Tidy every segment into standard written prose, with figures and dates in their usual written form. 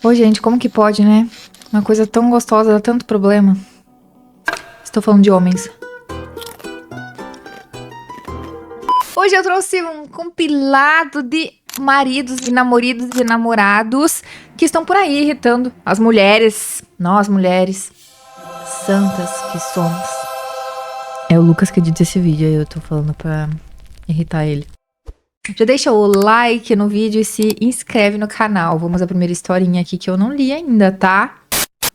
Ô, gente, como que pode, né? Uma coisa tão gostosa dá tanto problema. Estou falando de homens. Hoje eu trouxe um compilado de maridos e namorados que estão por aí irritando as mulheres. Nós, mulheres santas que somos. É o Lucas que edita esse vídeo, aí eu tô falando pra irritar ele. Já deixa o like no vídeo e se inscreve no canal. Vamos à primeira historinha aqui que eu não li ainda, tá?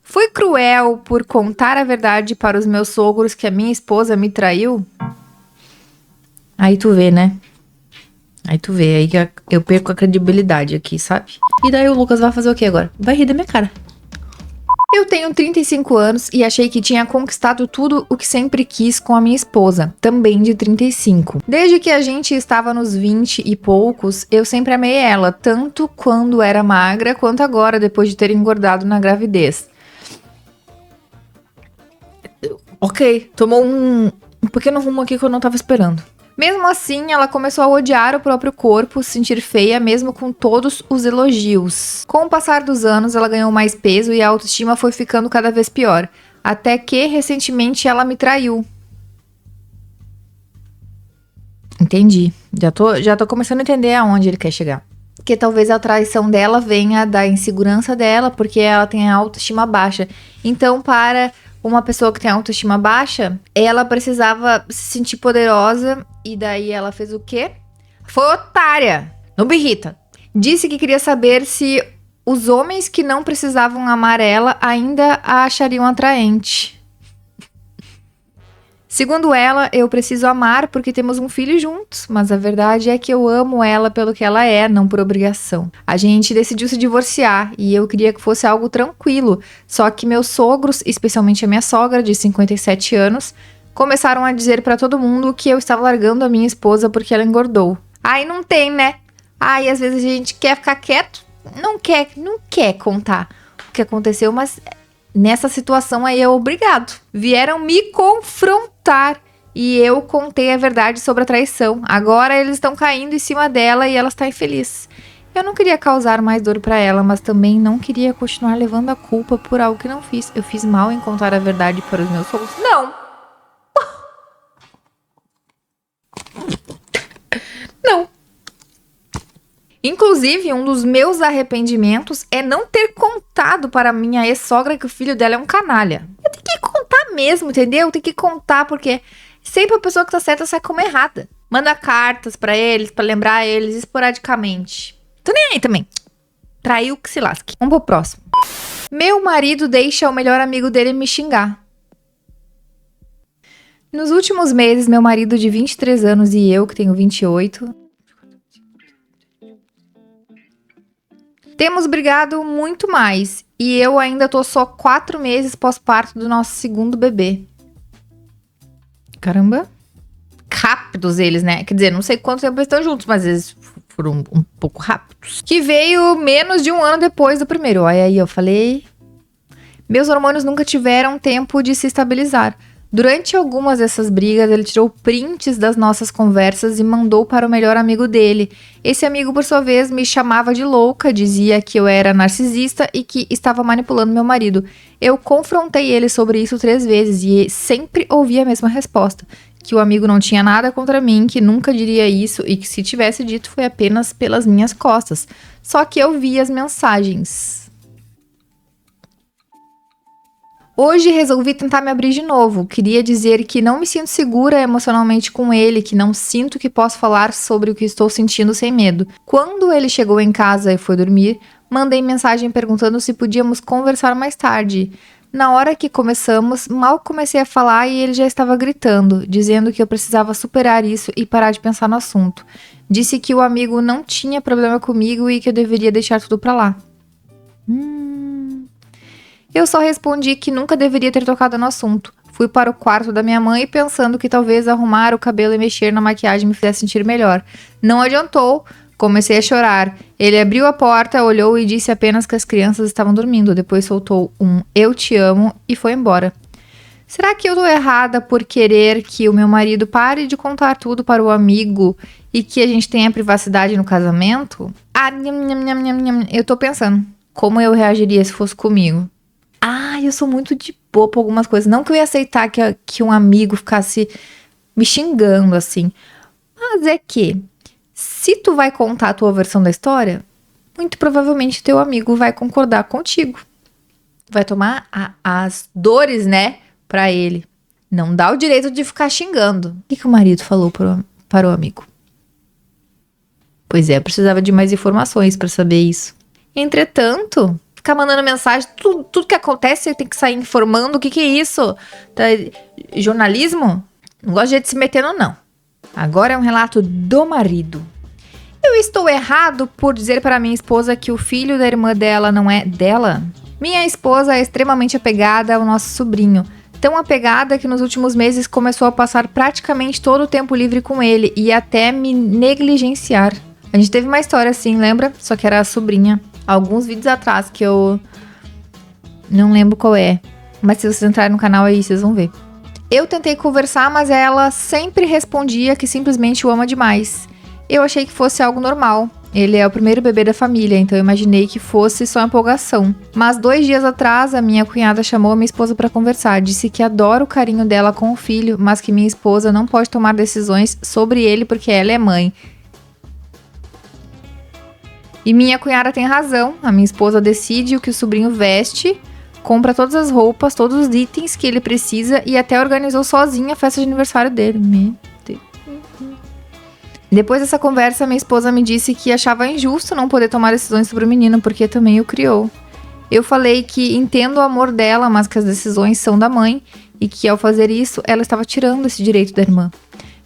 Fui cruel por contar a verdade para os meus sogros que a minha esposa me traiu? Aí tu vê, né? Aí tu vê, aí que eu perco a credibilidade aqui, sabe? E daí o Lucas vai fazer o que agora? Vai rir da minha cara. Eu tenho 35 anos e achei que tinha conquistado tudo o que sempre quis com a minha esposa, também de 35. Desde que a gente estava nos 20 e poucos, eu sempre amei ela, tanto quando era magra quanto agora, depois de ter engordado na gravidez. Ok, tomou um pequeno rumo aqui que eu não tava esperando. Mesmo assim, ela começou a odiar o próprio corpo, se sentir feia mesmo com todos os elogios. Com o passar dos anos, ela ganhou mais peso e a autoestima foi ficando cada vez pior. Até que, recentemente, ela me traiu. Entendi. Já tô começando a entender aonde ele quer chegar. Que talvez a traição dela venha da insegurança dela, porque ela tem a autoestima baixa. Então, para uma pessoa que tem autoestima baixa, ela precisava se sentir poderosa e daí ela fez o quê? Foi otária, não me irrita. Disse que queria saber se os homens que não precisavam amar ela ainda a achariam atraente. Segundo ela, eu preciso amar porque temos um filho juntos, mas a verdade é que eu amo ela pelo que ela é, não por obrigação. A gente decidiu se divorciar e eu queria que fosse algo tranquilo, só que meus sogros, especialmente a minha sogra, de 57 anos, começaram a dizer pra todo mundo que eu estava largando a minha esposa porque ela engordou. Aí não tem, né? Aí às vezes a gente quer ficar quieto, não quer contar o que aconteceu, mas nessa situação aí é obrigado. Vieram me confrontar e eu contei a verdade sobre a traição. Agora eles estão caindo em cima dela e ela está infeliz. Eu não queria causar mais dor pra ela, mas também não queria continuar levando a culpa por algo que não fiz. Eu fiz mal em contar a verdade para os meus sogros? Não! Não. Inclusive, um dos meus arrependimentos é não ter contado para minha ex-sogra que o filho dela é um canalha. Eu tenho que contar mesmo, entendeu? Tem que contar, porque sempre a pessoa que tá certa sai como errada. Manda cartas pra eles, pra lembrar eles esporadicamente. Tô nem aí também. Traiu que se lasque. Vamos pro próximo. Meu marido deixa o melhor amigo dele me xingar. Nos últimos meses, meu marido de 23 anos e eu, que tenho 28... temos brigado muito mais, e eu ainda tô só 4 meses pós-parto do nosso segundo bebê. Caramba. Rápidos eles, né? Quer dizer, não sei quanto tempo eles estão juntos, mas eles foram um pouco rápidos. Que veio menos de 1 ano depois do primeiro. Olha aí, eu falei... Meus hormônios nunca tiveram tempo de se estabilizar. Durante algumas dessas brigas, ele tirou prints das nossas conversas e mandou para o melhor amigo dele. Esse amigo, por sua vez, me chamava de louca, dizia que eu era narcisista e que estava manipulando meu marido. Eu confrontei ele sobre isso 3 vezes e sempre ouvi a mesma resposta. Que o amigo não tinha nada contra mim, que nunca diria isso e que se tivesse dito foi apenas pelas minhas costas. Só que eu vi as mensagens. Hoje resolvi tentar me abrir de novo. Queria dizer que não me sinto segura emocionalmente com ele, que não sinto que posso falar sobre o que estou sentindo sem medo. Quando ele chegou em casa e foi dormir, mandei mensagem perguntando se podíamos conversar mais tarde. Na hora que começamos, mal comecei a falar e ele já estava gritando, dizendo que eu precisava superar isso e parar de pensar no assunto. Disse que o amigo não tinha problema comigo e que eu deveria deixar tudo pra lá. Eu só respondi que nunca deveria ter tocado no assunto. Fui para o quarto da minha mãe pensando que talvez arrumar o cabelo e mexer na maquiagem me fizesse sentir melhor. Não adiantou. Comecei a chorar. Ele abriu a porta, olhou e disse apenas que as crianças estavam dormindo. Depois soltou um "eu te amo" e foi embora. Será que eu tô errada por querer que o meu marido pare de contar tudo para o amigo e que a gente tenha privacidade no casamento? Eu tô pensando. Como eu reagiria se fosse comigo? Ah, eu sou muito de boa pra algumas coisas. Não que eu ia aceitar que um amigo ficasse me xingando, assim. Mas é que, se tu vai contar a tua versão da história, muito provavelmente teu amigo vai concordar contigo. Vai tomar as dores, né, pra ele. Não dá o direito de ficar xingando. O que o marido falou para o amigo? Pois é, eu precisava de mais informações pra saber isso. Entretanto, ficar mandando mensagem, tudo que acontece tem que sair informando. O que é isso? Tá, jornalismo? Não gosto de gente se metendo, não. Agora é um relato do marido. Eu estou errado por dizer para minha esposa que o filho da irmã dela não é dela? Minha esposa é extremamente apegada ao nosso sobrinho. Tão apegada que nos últimos meses começou a passar praticamente todo o tempo livre com ele e até me negligenciar. A gente teve uma história assim, lembra? Só que era a sobrinha. Alguns vídeos atrás que eu não lembro qual é. Mas se vocês entrarem no canal aí, vocês vão ver. Eu tentei conversar, mas ela sempre respondia que simplesmente o ama demais. Eu achei que fosse algo normal. Ele é o primeiro bebê da família, então eu imaginei que fosse só empolgação. Mas 2 dias atrás, a minha cunhada chamou a minha esposa para conversar. Disse que adora o carinho dela com o filho, mas que minha esposa não pode tomar decisões sobre ele porque ela é mãe. E minha cunhada tem razão. A minha esposa decide o que o sobrinho veste, compra todas as roupas, todos os itens que ele precisa e até organizou sozinha a festa de aniversário dele. Meu Deus. Depois dessa conversa, minha esposa me disse que achava injusto não poder tomar decisões sobre o menino, porque também o criou. Eu falei que entendo o amor dela, mas que as decisões são da mãe e que ao fazer isso, ela estava tirando esse direito da irmã.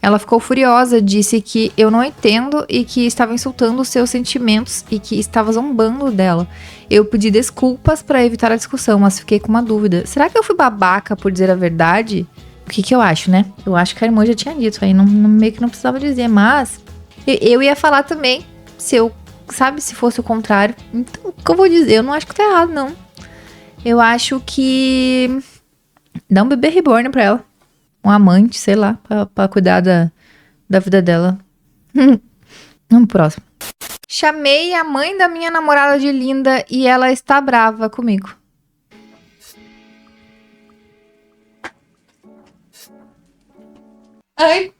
Ela ficou furiosa, disse que eu não entendo e que estava insultando os seus sentimentos e que estava zombando dela. Eu pedi desculpas para evitar a discussão, mas fiquei com uma dúvida. Será que eu fui babaca por dizer a verdade? O que eu acho, né? Eu acho que a irmã já tinha dito, aí meio que não precisava dizer, mas eu ia falar também, se eu, sabe, se fosse o contrário. Então, o que eu vou dizer? Eu não acho que tá errado, não. Eu acho que dá um bebê reborn pra ela. Um amante, sei lá, pra cuidar da vida dela. Vamos pro próximo. Chamei a mãe da minha namorada de linda e ela está brava comigo. Ai.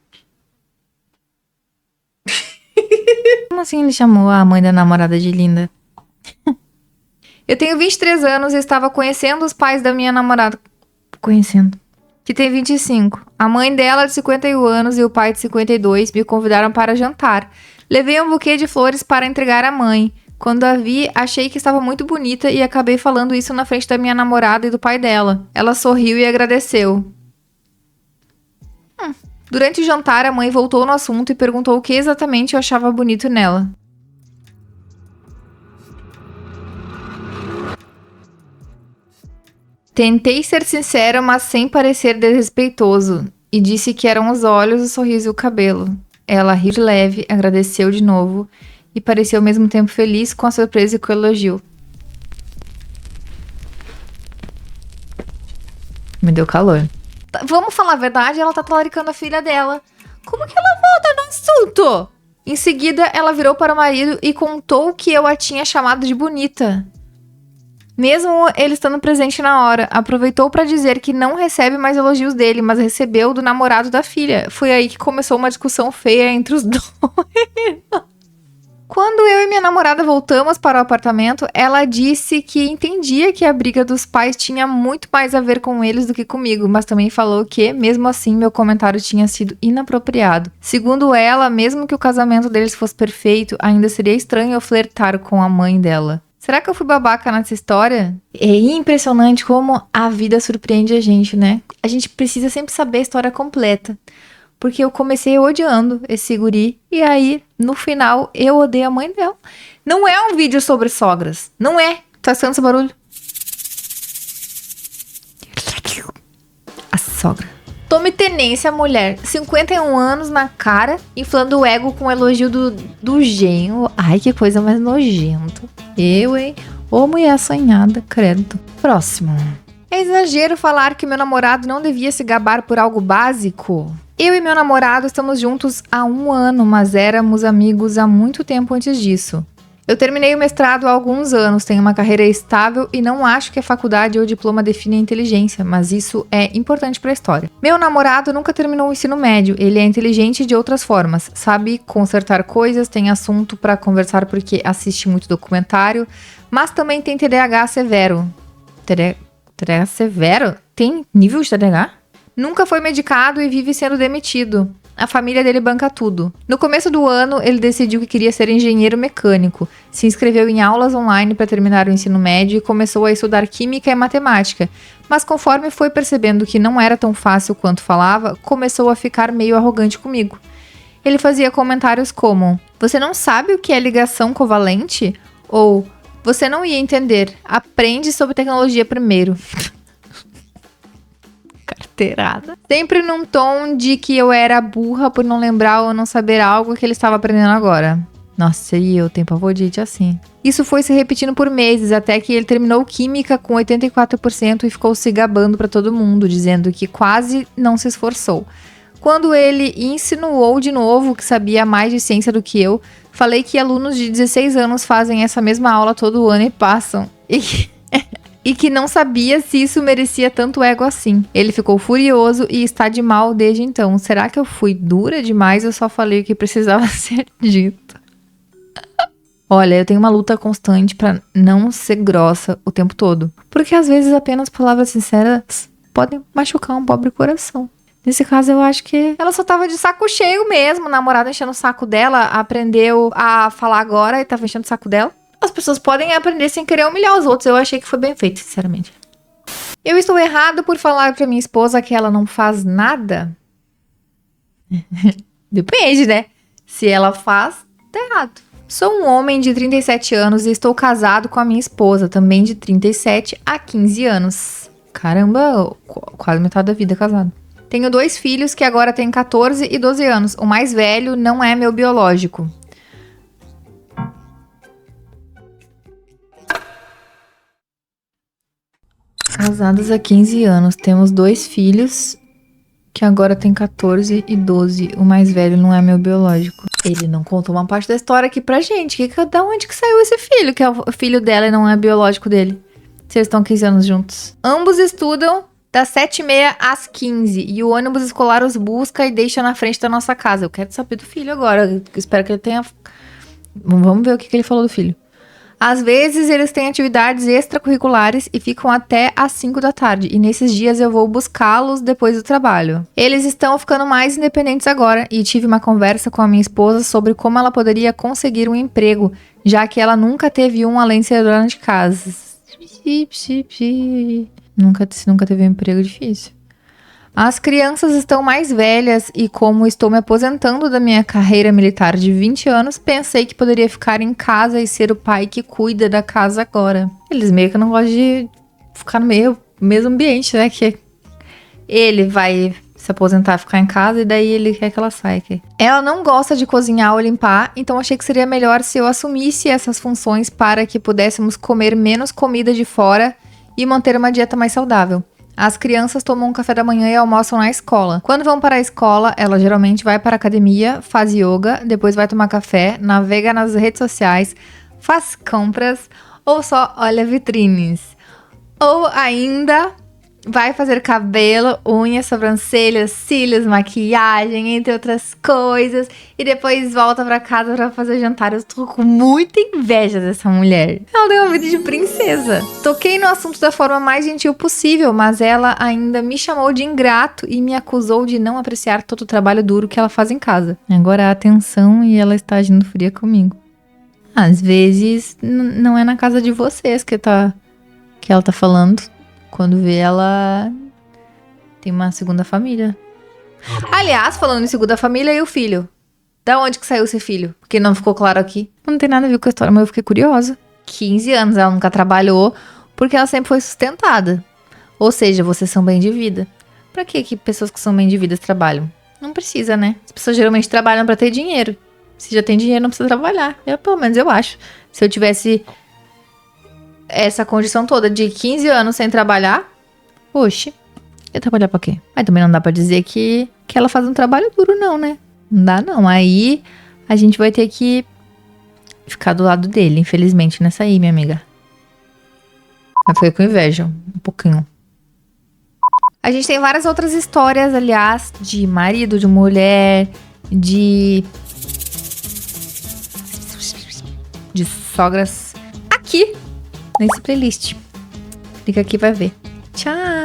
Como assim ele chamou a mãe da namorada de linda? Eu tenho 23 anos e estava conhecendo os pais da minha namorada. Conhecendo. Que tem 25. A mãe dela de 51 anos e o pai de 52 me convidaram para jantar. Levei um buquê de flores para entregar à mãe. Quando a vi, achei que estava muito bonita e acabei falando isso na frente da minha namorada e do pai dela. Ela sorriu e agradeceu. Durante o jantar, a mãe voltou no assunto e perguntou o que exatamente eu achava bonito nela. Tentei ser sincera, mas sem parecer desrespeitoso, e disse que eram os olhos, o sorriso e o cabelo. Ela riu de leve, agradeceu de novo e parecia ao mesmo tempo feliz com a surpresa e com o elogio. Me deu calor. Vamos falar a verdade, ela tá talaricando a filha dela. Como que ela volta no assunto? Em seguida, ela virou para o marido e contou que eu a tinha chamado de bonita. Mesmo ele estando presente na hora, aproveitou para dizer que não recebe mais elogios dele, mas recebeu do namorado da filha. Foi aí que começou uma discussão feia entre os dois. Quando eu e minha namorada voltamos para o apartamento, ela disse que entendia que a briga dos pais tinha muito mais a ver com eles do que comigo, mas também falou que, mesmo assim, meu comentário tinha sido inapropriado. Segundo ela, mesmo que o casamento deles fosse perfeito, ainda seria estranho eu flertar com a mãe dela. Será que eu fui babaca nessa história? É impressionante como a vida surpreende a gente, né? A gente precisa sempre saber a história completa. Porque eu comecei odiando esse guri. E aí, no final, eu odeio a mãe dela. Não é um vídeo sobre sogras. Não é. Tá escutando esse barulho? A sogra. Tome tenência, mulher. 51 anos na cara, inflando o ego com o elogio do genro. Ai, que coisa mais nojenta. Eu, hein? Ô mulher assanhada, credo. Próximo. É exagero falar que meu namorado não devia se gabar por algo básico? Eu e meu namorado estamos juntos há 1 ano, mas éramos amigos há muito tempo antes disso. Eu terminei o mestrado há alguns anos, tenho uma carreira estável e não acho que a faculdade ou diploma define a inteligência, mas isso é importante para a história. Meu namorado nunca terminou o ensino médio, ele é inteligente de outras formas, sabe consertar coisas, tem assunto para conversar porque assiste muito documentário, mas também tem TDAH severo. TDAH severo? Tem nível de TDAH? Nunca foi medicado e vive sendo demitido. A família dele banca tudo. No começo do ano, ele decidiu que queria ser engenheiro mecânico. Se inscreveu em aulas online para terminar o ensino médio e começou a estudar química e matemática. Mas conforme foi percebendo que não era tão fácil quanto falava, começou a ficar meio arrogante comigo. Ele fazia comentários como: "Você não sabe o que é ligação covalente?" Ou "Você não ia entender. Aprende sobre tecnologia primeiro." Carteirada. Sempre num tom de que eu era burra por não lembrar ou não saber algo que ele estava aprendendo agora. Nossa, e eu tenho pavodite assim. Isso foi se repetindo por meses, até que ele terminou química com 84% e ficou se gabando pra todo mundo, dizendo que quase não se esforçou. Quando ele insinuou de novo que sabia mais de ciência do que eu, falei que alunos de 16 anos fazem essa mesma aula todo ano e passam. E que não sabia se isso merecia tanto ego assim. Ele ficou furioso e está de mal desde então. Será que eu fui dura demais ou só falei o que precisava ser dito? Olha, eu tenho uma luta constante pra não ser grossa o tempo todo. Porque às vezes apenas palavras sinceras podem machucar um pobre coração. Nesse caso, eu acho que ela só tava de saco cheio mesmo. O namorado enchendo o saco dela, aprendeu a falar agora e tava enchendo o saco dela. As pessoas podem aprender sem querer humilhar os outros. Eu achei que foi bem feito, sinceramente. Eu estou errado por falar pra minha esposa que ela não faz nada? Depende, né? Se ela faz, tá errado. Sou um homem de 37 anos e estou casado com a minha esposa, também de 37 a 15 anos. Caramba, quase metade da vida casado. Tenho 2 filhos que agora têm 14 e 12 anos. O mais velho não é meu biológico. Casados há 15 anos, temos 2 filhos que agora tem 14 e 12. O mais velho não é meu biológico. Ele não contou uma parte da história aqui pra gente. Da onde que saiu esse filho? Que é o filho dela e não é biológico dele. Se eles estão 15 anos juntos. Ambos estudam das 7h30 às 15. E o ônibus escolar os busca e deixa na frente da nossa casa. Eu quero saber do filho agora. Eu espero que ele tenha... Vamos ver o que ele falou do filho. Às vezes, eles têm atividades extracurriculares e ficam até às 5 da tarde. E nesses dias eu vou buscá-los depois do trabalho. Eles estão ficando mais independentes agora. E tive uma conversa com a minha esposa sobre como ela poderia conseguir um emprego, já que ela nunca teve um além de ser dona de casa. Nunca teve um emprego difícil. As crianças estão mais velhas e como estou me aposentando da minha carreira militar de 20 anos, pensei que poderia ficar em casa e ser o pai que cuida da casa agora. Eles meio que não gostam de ficar no mesmo ambiente, né? Que ele vai se aposentar, ficar em casa e daí ele quer que ela saia aqui. Ela não gosta de cozinhar ou limpar, então achei que seria melhor se eu assumisse essas funções para que pudéssemos comer menos comida de fora e manter uma dieta mais saudável. As crianças tomam um café da manhã e almoçam na escola. Quando vão para a escola, ela geralmente vai para a academia, faz yoga, depois vai tomar café, navega nas redes sociais, faz compras ou só olha vitrines. Ou ainda vai fazer cabelo, unhas, sobrancelhas, cílios, maquiagem, entre outras coisas. E depois volta pra casa pra fazer jantar. Eu tô com muita inveja dessa mulher. Ela tem uma vida de princesa. Toquei no assunto da forma mais gentil possível, mas ela ainda me chamou de ingrato e me acusou de não apreciar todo o trabalho duro que ela faz em casa. Agora há atenção e ela está agindo fria comigo. Às vezes, não é na casa de vocês que ela tá falando. Quando vê, ela tem uma segunda família. Aliás, falando em segunda família, e o filho? Da onde que saiu esse filho? Porque não ficou claro aqui. Não tem nada a ver com a história, mas eu fiquei curiosa. 15 anos, ela nunca trabalhou, porque ela sempre foi sustentada. Ou seja, vocês são bem de vida. Pra que pessoas que são bem de vida trabalham? Não precisa, né? As pessoas geralmente trabalham pra ter dinheiro. Se já tem dinheiro, não precisa trabalhar. Pelo menos eu acho. Se eu tivesse essa condição toda de 15 anos sem trabalhar, oxe, eu trabalhar pra quê? Mas também não dá pra dizer que ela faz um trabalho duro não, né? Não dá não. Aí a gente vai ter que ficar do lado dele, infelizmente, nessa aí, minha amiga. Eu fiquei com inveja, um pouquinho. A gente tem várias outras histórias, aliás, de marido, de mulher, de sogras aqui, nesse playlist. Clica aqui e vai ver. Tchau!